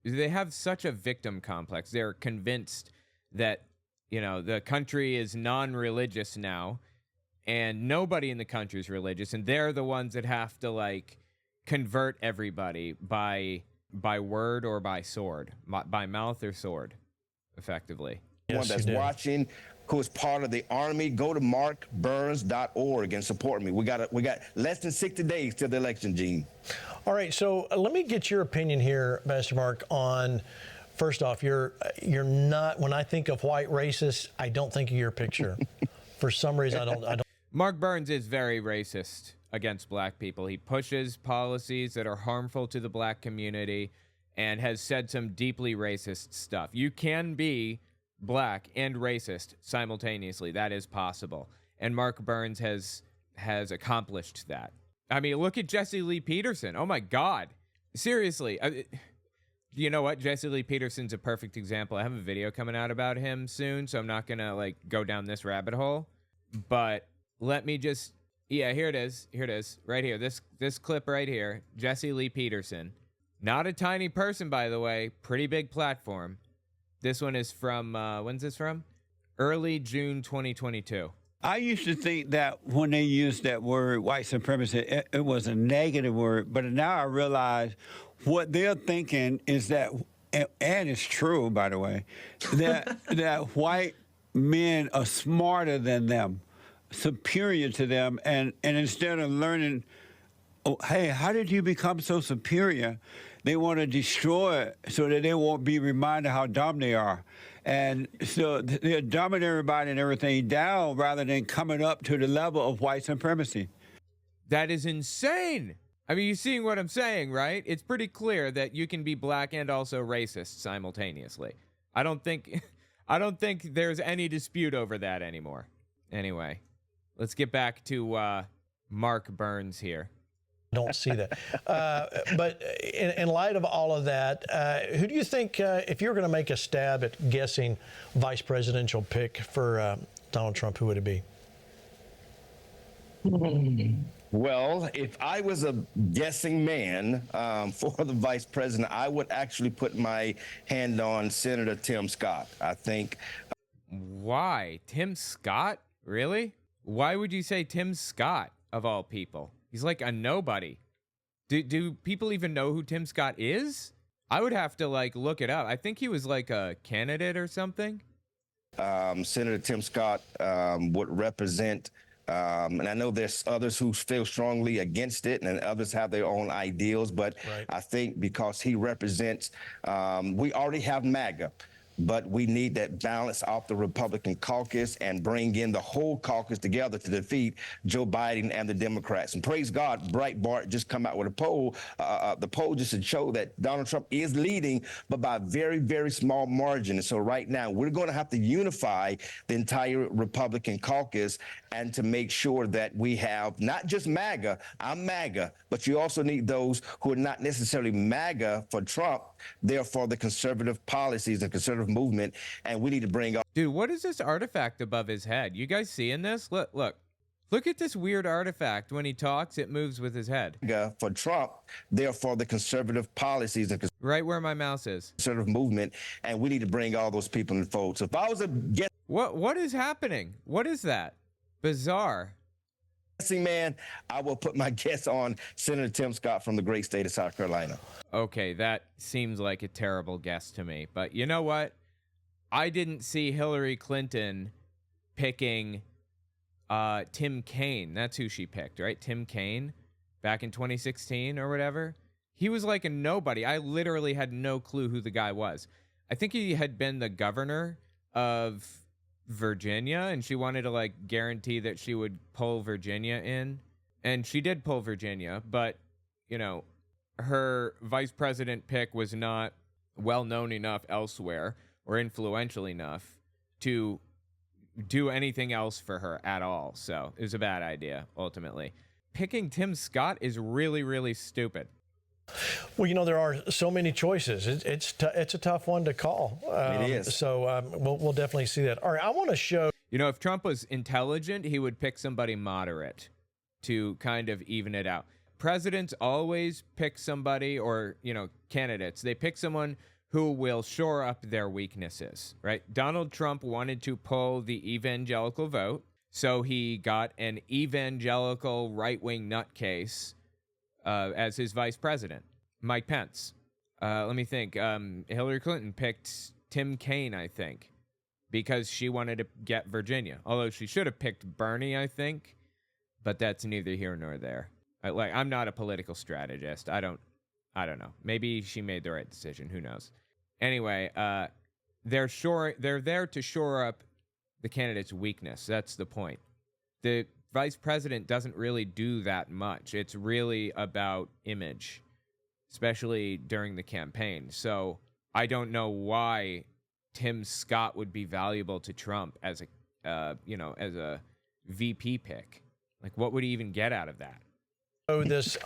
they have such a victim complex. They're convinced that, the country is non-religious now, and nobody in the country is religious, and they're the ones that have to, convert everybody by word or by sword, by mouth or sword, effectively. One that's watching, who is part of the Army, go to markburns.org and support me. We got less than 60 days till the election, Gene. All right, so let me get your opinion here, Pastor Mark, on... First off, you're not, when I think of white racists, I don't think of your picture. For some reason, I don't. Mark Burns is very racist against black people. He pushes policies that are harmful to the black community and has said some deeply racist stuff. You can be black and racist simultaneously. That is possible. And Mark Burns has accomplished that. I mean, look at Jesse Lee Peterson. Oh my God. Seriously. You know what? Jesse Lee Peterson's a perfect example. I have a video coming out about him soon, so I'm not going to go down this rabbit hole. But let me just... Yeah, here it is. Here it is. Right here. This clip right here. Jesse Lee Peterson. Not a tiny person, by the way. Pretty big platform. This one is from... when's this from? Early June 2022. I used to think that when they used that word, white supremacy, it was a negative word. But now I realize... what they're thinking is that, and it's true, by the way, that white men are smarter than them, superior to them, and instead of learning, oh, hey, how did you become so superior? They want to destroy it so that they won't be reminded how dumb they are. And so they're dumbing everybody and everything down rather than coming up to the level of white supremacy. That is insane. I mean, you're seeing what I'm saying, right? It's pretty clear that you can be black and also racist simultaneously. I don't think there's any dispute over that anymore. Anyway, let's get back to Mark Burns here. Don't see that. But in light of all of that, who do you think, if you were going to make a stab at guessing vice presidential pick for Donald Trump, who would it be? Well, if I was a guessing man for the vice president, I would actually put my hand on Senator Tim Scott. I think. Why? Tim Scott? Really? Why would you say Tim Scott, of all people? He's like a nobody. Do people even know who Tim Scott is? I would have to, like, look it up. I think he was, like, a candidate or something. Senator Tim Scott would represent... and I know there's others who feel strongly against it, and others have their own ideals. But I think because he represents, we already have MAGA, but we need that balance off the Republican caucus and bring in the whole caucus together to defeat Joe Biden and the Democrats. And praise God, Breitbart just come out with a poll. The poll just to show that Donald Trump is leading, but by a very, very small margin. And so right now, we're going to have to unify the entire Republican caucus and to make sure that we have not just MAGA, I'm MAGA, but you also need those who are not necessarily MAGA for Trump, they're for the conservative policies, the conservative movement, and we need to bring up. Dude, what is this artifact above his head? You guys seeing this? Look at this weird artifact. When he talks, it moves with his head. For Trump, they're for the conservative policies, the right where my mouse is. Conservative movement, and we need to bring all those people in the fold. So if I was a guess, what is happening? What is that? Bizarre. Man, I will put my guess on Senator Tim Scott from the great state of South Carolina. Okay, that seems like a terrible guess to me. But you know what? I didn't see Hillary Clinton picking Tim Kaine. That's who she picked, right? Tim Kaine back in 2016 or whatever. He was like a nobody. I literally had no clue who the guy was. I think he had been the governor of Virginia, and she wanted to, like, guarantee that she would pull Virginia in, and she did pull Virginia, but, you know, her vice president pick was not well known enough elsewhere or influential enough to do anything else for her at all. So it was a bad idea, ultimately. Picking Tim Scott is really, really stupid. Well, you know, there are so many choices. It's a tough one to call. It is. So we'll definitely see that. All right, I want to show. You know, if Trump was intelligent, he would pick somebody moderate to kind of even it out. Presidents always pick somebody, or, you know, candidates. They pick someone who will shore up their weaknesses, right? Donald Trump wanted to pull the evangelical vote, so he got an evangelical right-wing nutcase as his vice president, Mike Pence. Let me think. Hillary Clinton picked Tim Kaine, I think, because she wanted to get Virginia. Although she should have picked Bernie, I think, but that's neither here nor there. I'm not a political strategist. I don't know. Maybe she made the right decision. Who knows? Anyway, they're there to shore up the candidate's weakness. That's the point. The vice president doesn't really do that much. It's really about image, especially during the campaign. So I don't know why Tim Scott would be valuable to Trump as a VP pick. Like, what would he even get out of that? This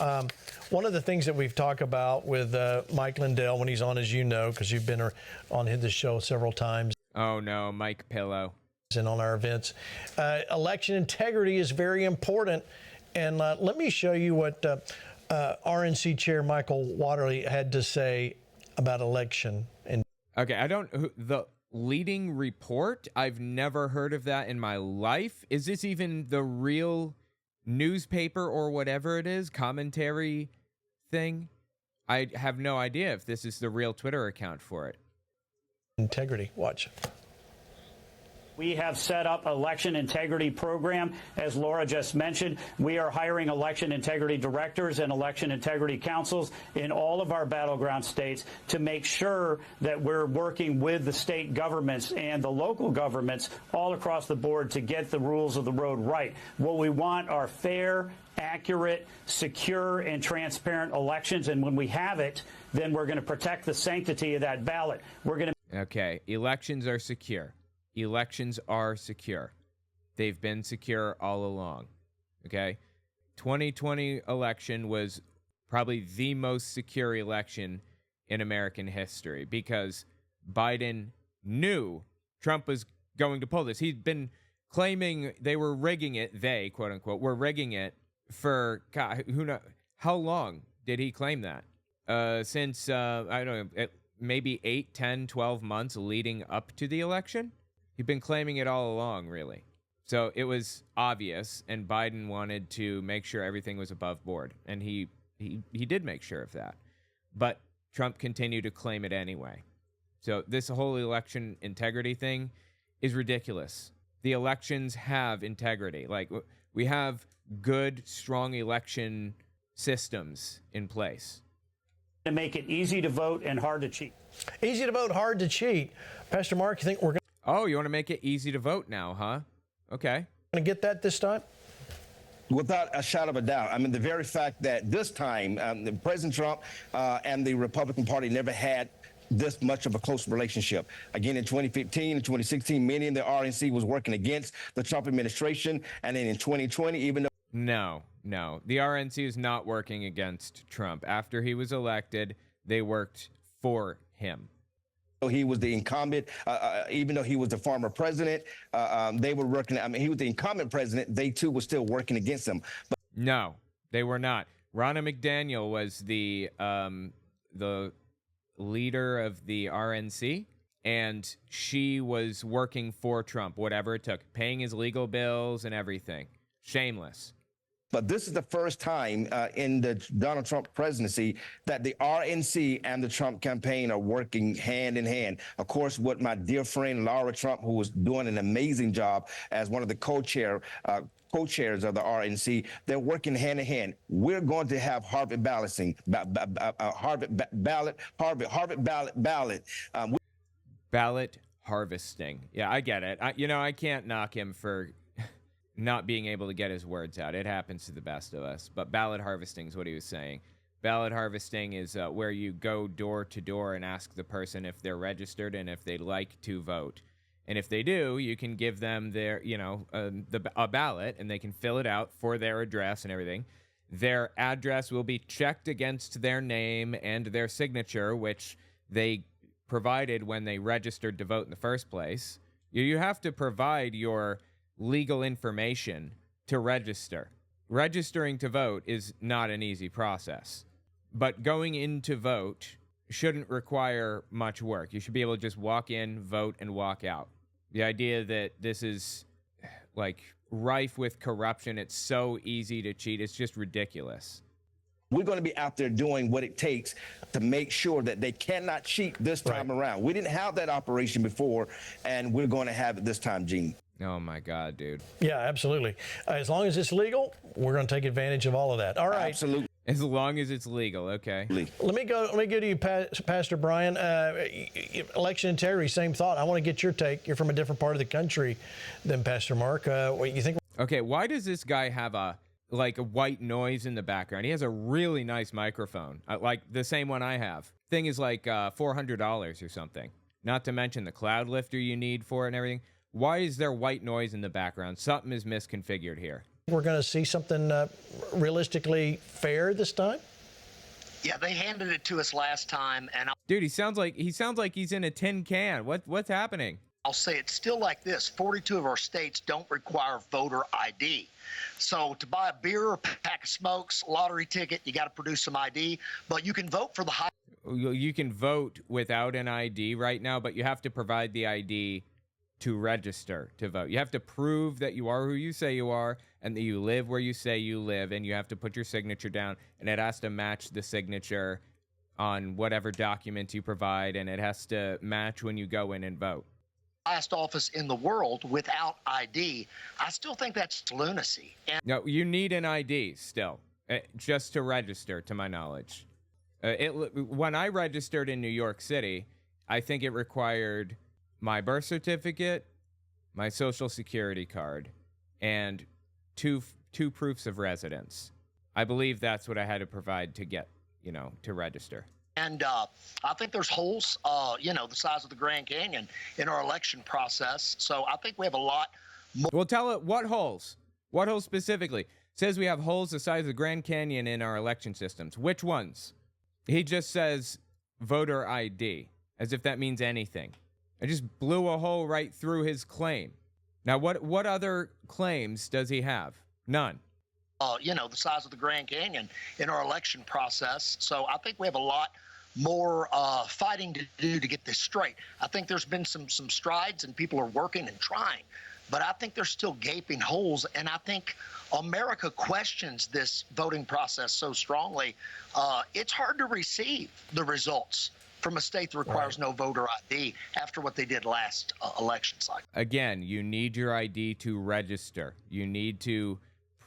one of the things that we've talked about with Mike Lindell when he's on, as you know, because you've been on this show several times. Oh no, Mike Pillow. And on our events, election integrity is very important. And let me show you what RNC Chair Michael Waterly had to say about election. Okay, the leading report. I've never heard of that in my life. Is this even the real newspaper or whatever it is, commentary thing? I have no idea if this is the real Twitter account for it. Integrity, watch. We have set up election integrity program. As Laura just mentioned, we are hiring election integrity directors and election integrity councils in all of our battleground states to make sure that we're working with the state governments and the local governments all across the board to get the rules of the road right. What we want are fair, accurate, secure, and transparent elections. And when we have it, then we're going to protect the sanctity of that ballot. We're going to. Okay, elections are secure. Elections are secure. They've been secure all along. Okay? 2020 election was probably the most secure election in American history because Biden knew Trump was going to pull this. He'd been claiming they were rigging it, they, quote unquote, were rigging it for, God, who knows, how long did he claim that? Since, I don't know, maybe 8, 10, 12 months leading up to the election? He'd been claiming it all along, really. So it was obvious, and Biden wanted to make sure everything was above board, and he did make sure of that. But Trump continued to claim it anyway. So this whole election integrity thing is ridiculous. The elections have integrity. Like, we have good, strong election systems in place. To make it easy to vote and hard to cheat. Easy to vote, hard to cheat. Pastor Mark, you think we're going Oh, you want to make it easy to vote now, huh? Okay. to get that this time? Without a shadow of a doubt. I mean, the very fact that this time President Trump and the Republican Party never had this much of a close relationship. Again, in 2015 and 2016, many in the RNC was working against the Trump administration. And then in 2020, even though... No. The RNC is not working against Trump. After he was elected, they worked for him. He was the incumbent, even though he was the former president, they were working. I mean, he was the incumbent president. They too were still working against him. But no, they were not. Ronna McDaniel was the leader of the RNC, and she was working for Trump, whatever it took, paying his legal bills and everything. Shameless. But this is the first time in the Donald Trump presidency that the RNC and the Trump campaign are working hand in hand. Of course, with my dear friend Laura Trump, who was doing an amazing job as one of the co-chairs of the RNC, they're working hand in hand. We're going to have Harvard balloting, Ballot harvesting. Yeah, I get it. I can't knock him for not being able to get his words out. It happens to the best of us. But ballot harvesting is what he was saying. Ballot harvesting is where you go door to door and ask the person if they're registered and if they'd like to vote. And if they do, you can give them their, a ballot, and they can fill it out for their address and everything. Their address will be checked against their name and their signature, which they provided when they registered to vote in the first place. You have to provide your legal information to register. Registering to vote is not an easy process, but going in to vote shouldn't require much work. You should be able to just walk in, vote, and walk out. The idea that this is like rife with corruption, it's so easy to cheat, it's just ridiculous. We're going to be out there doing what it takes to make sure that they cannot cheat this time around. We didn't have that operation before, and we're going to have it this time, Gene. Oh, my God, dude. Yeah, absolutely. As long as it's legal, we're going to take advantage of all of that. All right. Absolutely. As long as it's legal, okay. Let me go to you, Pastor Brian. Election integrity, same thought. I want to get your take. You're from a different part of the country than Pastor Mark. What you think? Okay, why does this guy have a white noise in the background? He has a really nice microphone, like the same one I have. Thing is like $400 or something. Not to mention the cloud lifter you need for it and everything. Why is there white noise in the background? Something is misconfigured here. We're going to see something realistically fair this time? Yeah, they handed it to us last time, and dude, he sounds like he's in a tin can. What's happening? I'll say it's still like this. 42 of our states don't require voter ID. So to buy a beer or a pack of smokes, lottery ticket, you got to produce some ID, but you can vote for the high. You can vote without an ID right now, but you have to provide the ID to register to vote. You have to prove that you are who you say you are and that you live where you say you live, and you have to put your signature down, and it has to match the signature on whatever document you provide, and it has to match when you go in and vote. highest office in the world without ID, I still think that's lunacy. And No, you need an ID still, just to register, to my knowledge. When I registered in New York City, I think it required my birth certificate, my social security card, and two proofs of residence. I believe that's what I had to provide to get, to register. And I think there's holes, the size of the Grand Canyon in our election process. So I think we have a lot more. Well, tell it what holes. What holes specifically? It says we have holes the size of the Grand Canyon in our election systems. Which ones? He just says voter ID, as if that means anything. I just blew a hole right through his claim. Now, what other claims does he have? None. The size of the Grand Canyon in our election process. So I think we have a lot more fighting to do to get this straight. I think there's been some strides and people are working and trying, but I think there's still gaping holes. And I think America questions this voting process so strongly. It's hard to receive the results from a state that requires no voter ID after what they did last election cycle. Again, you need your ID to register. You need to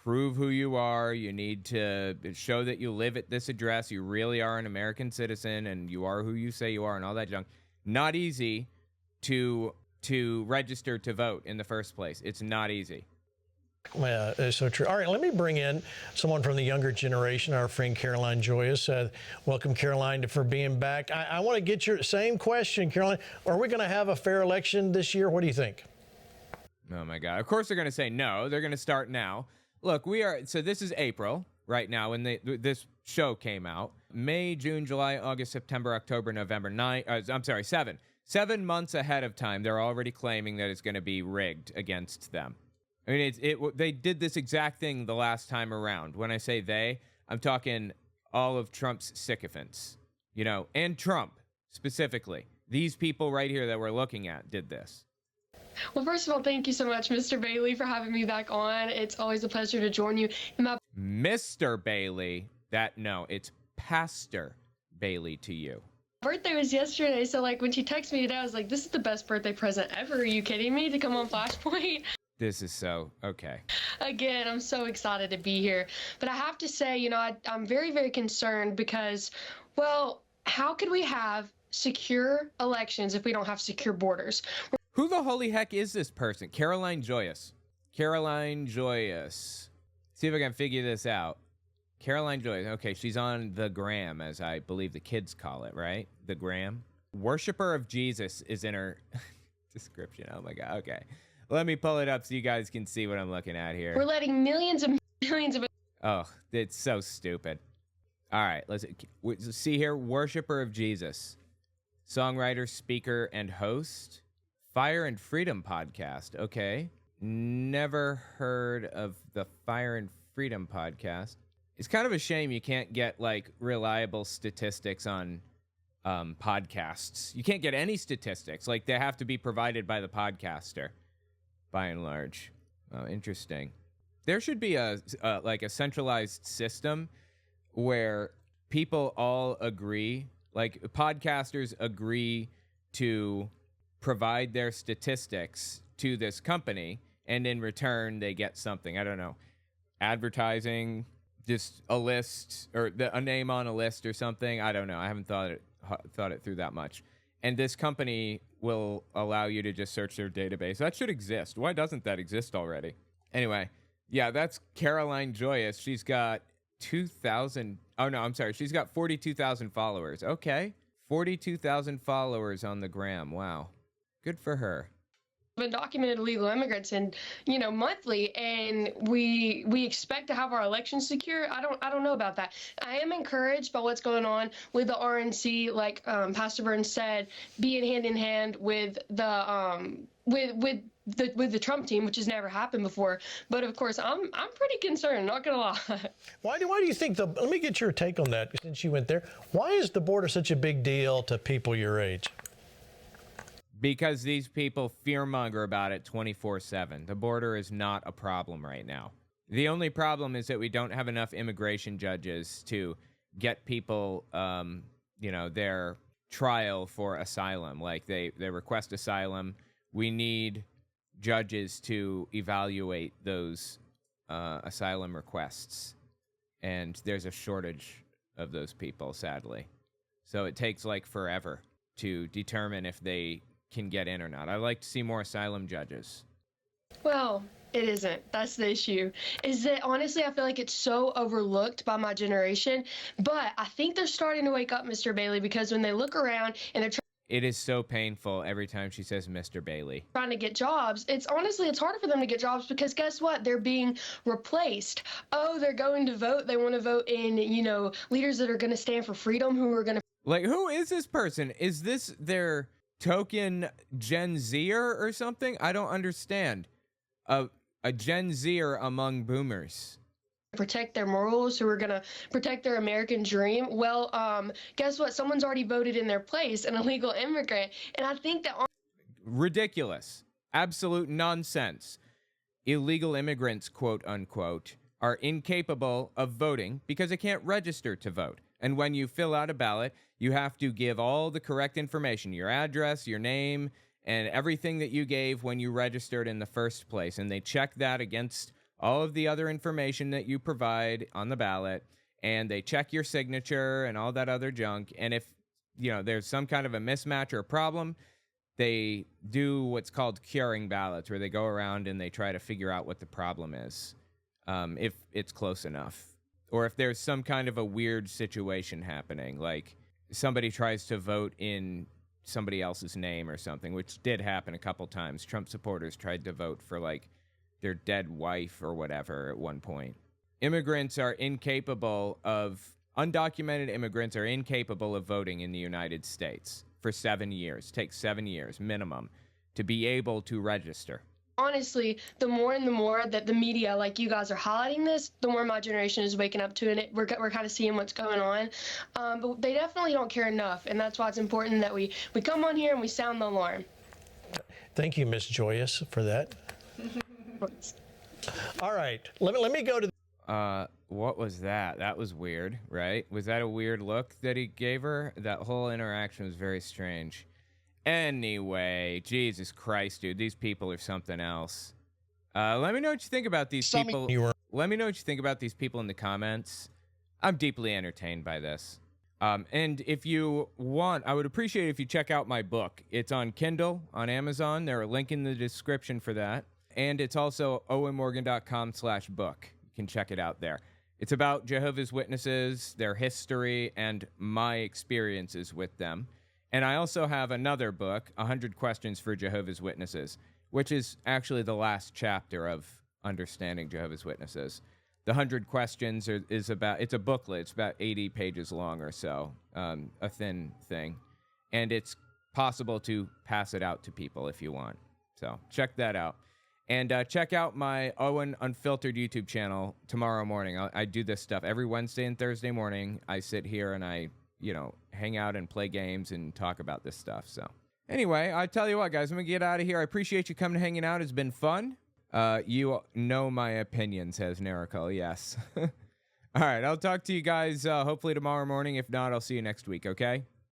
prove who you are. You need to show that you live at this address. You really are an American citizen and you are who you say you are and all that junk. Not easy to register to vote in the first place. It's not easy. Yeah, it's so true. All right, let me bring in someone from the younger generation, our friend Caroline Joyous. Welcome, Caroline, for being back. I want to get your same question, Caroline. Are we going to have a fair election this year? What do you think? Oh, my God. Of course they're going to say no. They're going to start now. Look, so this is April right now when this show came out. May, June, July, August, September, October, November, 7. 7 months ahead of time, they're already claiming that it's going to be rigged against them. I mean, they did this exact thing the last time around. When I say they, I'm talking all of Trump's sycophants, and Trump specifically. These people right here that we're looking at did this. Well, first of all, thank you so much, Mr. Bailey, for having me back on. It's always a pleasure to join you. Mr. Bailey, it's Pastor Bailey to you. Birthday was yesterday, so when she texted me today, I was like, this is the best birthday present ever. Are you kidding me to come on Flashpoint? This is so okay. Again, I'm so excited to be here. But I have to say, I'm very, very concerned because, how could we have secure elections if we don't have secure borders? Who the holy heck is this person? Caroline Joyous. Caroline Joyous. See if I can figure this out. Caroline Joyous. Okay, she's on the gram, as I believe the kids call it, right? The gram. Worshipper of Jesus is in her description. Oh my God. Okay. Let me pull it up so you guys can see what I'm looking at here. We're letting millions of Oh, it's so stupid. All right, let's see here. Worshipper of Jesus. Songwriter, speaker, and host. Fire and Freedom podcast. Okay. Never heard of the Fire and Freedom podcast. It's kind of a shame you can't get reliable statistics on podcasts. You can't get any statistics. They have to be provided by the podcaster, by and large. Oh, interesting. There should be a centralized system where people all agree, podcasters agree to provide their statistics to this company, and in return they get something. I don't know, advertising, just a list or a name on a list or something. I don't know. I haven't thought it through that much. And this company will allow you to just search their database. That should exist. Why doesn't that exist already? Anyway, yeah, that's Caroline Joyous. She's got 2,000. Oh no, I'm sorry. She's got 42,000 followers. Okay, 42,000 followers on the gram. Wow. Good for her. Undocumented illegal immigrants and monthly, and we expect to have our elections secure. I don't know about that. I am encouraged by what's going on with the RNC, like Pastor Burns said, being hand in hand with the with the Trump team, which has never happened before. But of course, I'm pretty concerned, not gonna lie. Why do you think let me get your take on that since you went there. Why is the border such a big deal to people your age? Because these people fearmonger about it 24/7. The border is not a problem right now. The only problem is that we don't have enough immigration judges to get people, their trial for asylum. They request asylum we need judges to evaluate those asylum requests. And there's a shortage of those people, sadly. So it takes like forever to determine if they can get in or not. I'd like to see more asylum judges. Well, it isn't. That's the issue. Is that honestly, I feel like it's so overlooked by my generation. But I think they're starting to wake up, Mr. Bailey, because when they look around and they're It is so painful every time she says Mr. Bailey. trying to get jobs, it's harder for them to get jobs because guess what? They're being replaced. Oh, they're going to vote. They want to vote in, leaders that are going to stand for freedom, who are going to. Like, who is this person? Is this their token Gen Zer or something? I don't understand. A Gen Zer among boomers. Protect their morals, who are going to protect their American dream. Well, guess what? Someone's already voted in their place, an illegal immigrant. And I think that... Ridiculous. Absolute nonsense. Illegal immigrants, quote unquote, are incapable of voting because they can't register to vote. And when you fill out a ballot, you have to give all the correct information, your address, your name, and everything that you gave when you registered in the first place. And they check that against all of the other information that you provide on the ballot, and they check your signature and all that other junk. And if, there's some kind of a mismatch or a problem, they do what's called curing ballots, where they go around and they try to figure out what the problem is, if it's close enough. Or if there's some kind of a weird situation happening, like somebody tries to vote in somebody else's name or something, which did happen a couple times. Trump supporters tried to vote for, like, their dead wife or whatever at one point. Undocumented immigrants are incapable of voting in the United States for 7 years. It takes 7 years minimum to be able to register. Honestly, the more and the more that the media, like you guys, are highlighting this, the more my generation is waking up to it. We're kind of seeing what's going on. But they definitely don't care enough, and that's why it's important that we come on here and we sound the alarm. Thank you, Miss Joyous, for that. All right, let me go to... What was that? That was weird, right? Was that a weird look that he gave her? That whole interaction was very strange. Anyway, Jesus Christ, dude, these people are something else. Let me know what you think about these people. Let me know what you think about these people in the comments. I'm deeply entertained by this. And if you want, I would appreciate it if you check out my book. It's on Kindle, on Amazon. There's a link in the description for that. And it's also owenmorgan.com/book. You can check it out there. It's about Jehovah's Witnesses, their history, and my experiences with them. And I also have another book, 100 Questions for Jehovah's Witnesses, which is actually the last chapter of Understanding Jehovah's Witnesses. The 100 Questions it's a booklet. It's about 80 pages long or so, a thin thing. And it's possible to pass it out to people if you want. So check that out. And check out my Owen Unfiltered YouTube channel tomorrow morning. I do this stuff every Wednesday and Thursday morning. I sit here and I hang out and play games and talk about this stuff. So anyway, I tell you what, guys, I'm going to get out of here. I appreciate you coming and hanging out. It's been fun. You know my opinions, says Nerical. Yes. All right. I'll talk to you guys hopefully tomorrow morning. If not, I'll see you next week. Okay.